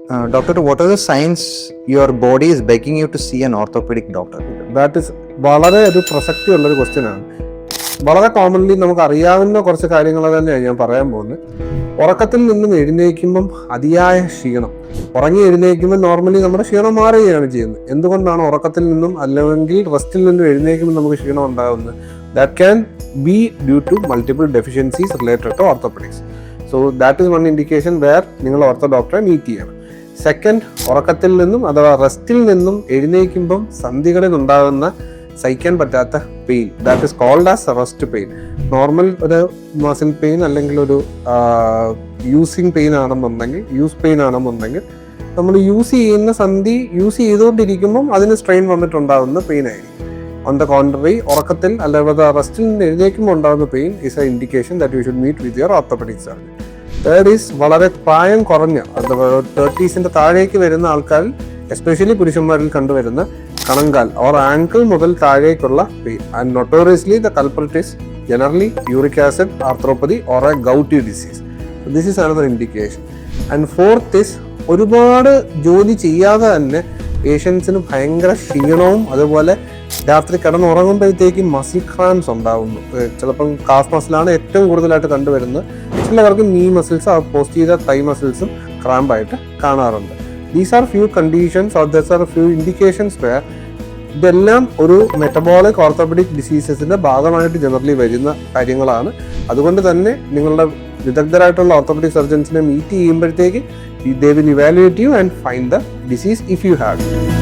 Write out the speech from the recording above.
Doctor, what are the signs your body is begging you to see an orthopedic doctor? That is വളരെ ഒരു പ്രസക്തിയുള്ളൊരു ക്വസ്റ്റ്യനാണ്. വളരെ commonly നമുക്ക് അറിയാവുന്ന കുറച്ച് കാര്യങ്ങൾ തന്നെയാണ് ഞാൻ പറയാൻ പോകുന്നത്. ഉറക്കത്തിൽ നിന്നും എഴുന്നേൽക്കുമ്പം അതിയായ ക്ഷീണം. ഉറങ്ങി എഴുന്നേൽക്കുമ്പോൾ നോർമലി നമ്മുടെ ക്ഷീണം മാറുകയാണ് ചെയ്യുന്നത്. എന്തുകൊണ്ടാണ് ഉറക്കത്തിൽ നിന്നും അല്ലെങ്കിൽ റെസ്റ്റിൽ നിന്നും എഴുന്നേൽക്കുമ്പോൾ നമുക്ക് ക്ഷീണം ഉണ്ടാകുന്നത്? That can be due to multiple deficiencies related to orthopedics. So that is one indication where നിങ്ങൾ ഓർത്തോ ഡോക്ടറെ മീറ്റ് ചെയ്യണം. സെക്കൻഡ്, ഉറക്കത്തിൽ നിന്നും അഥവാ റെസ്റ്റിൽ നിന്നും എഴുന്നേൽക്കുമ്പം സന്ധികളിൽ ഉണ്ടാകുന്ന സഹിക്കാൻ പറ്റാത്ത pain, that is called as rest pain. Normal ഒരു മസിൽ പെയിൻ അല്ലെങ്കിൽ ഒരു യൂസിങ് പെയിൻ ആണെന്നുണ്ടെങ്കിൽ, യൂസ് പെയിൻ ആണെന്നുണ്ടെങ്കിൽ നമ്മൾ യൂസ് ചെയ്യുന്ന സന്ധി യൂസ് ചെയ്തുകൊണ്ടിരിക്കുമ്പം അതിന് സ്ട്രെയിൻ വന്നിട്ടുണ്ടാകുന്ന പെയിൻ ആയിരിക്കും. ഓൺ ദ കോൺട്രറി, ഉറക്കത്തിൽ അല്ലെങ്കിൽ റെസ്റ്റിൽ നിന്ന് എഴുന്നേൽക്കുമ്പോൾ ഉണ്ടാകുന്ന pain is a indication that you should meet with your orthopedic surgeon. Third is വളരെ പ്രായം കുറഞ്ഞ 30s താഴേക്ക് വരുന്ന ആൾക്കാരിൽ, എസ്പെഷ്യലി പുരുഷന്മാരിൽ കണ്ടുവരുന്ന കണങ്കാൽ ഓർ ആങ്കിൾ മുതൽ താഴേക്കുള്ള pain. And നൊട്ടോറിയസ്ലി the culprit is generally uric acid arthropathy or A gouty disease. This is another indication. And fourth is ഒരുപാട് ജോലി ചെയ്യാതെ തന്നെ പേഷ്യൻസിന് ഭയങ്കര ക്ഷീണവും അതുപോലെ രാത്രി കിടന്നുറങ്ങുമ്പോഴത്തേക്കും മസിൽ ക്രാംസ് ഉണ്ടാകുന്നു. ചിലപ്പം കാഫ് മസിലാണ് ഏറ്റവും കൂടുതലായിട്ട് കണ്ടുവരുന്നത്. ചിലവർക്ക് നീ മസിൽസ്, പോസ്റ്റീരിയർ തൈ മസിൽസും ക്രാമ്പായിട്ട് കാണാറുണ്ട്. These are few conditions or these are few indications where ഇതെല്ലാം ഒരു മെറ്റബോളിക് ഓർത്തോപെഡിക് ഡിസീസസിന്റെ ഭാഗമായിട്ട് ജനറലി വരുന്ന കാര്യങ്ങളാണ്. അതുകൊണ്ട് തന്നെ നിങ്ങളുടെ വിദഗ്ധരായിട്ടുള്ള ഓർത്തോപെഡിക് സർജൻസിനെ മീറ്റ് ചെയ്യുമ്പോഴത്തേക്ക് they will evaluate you and find the disease if you have it.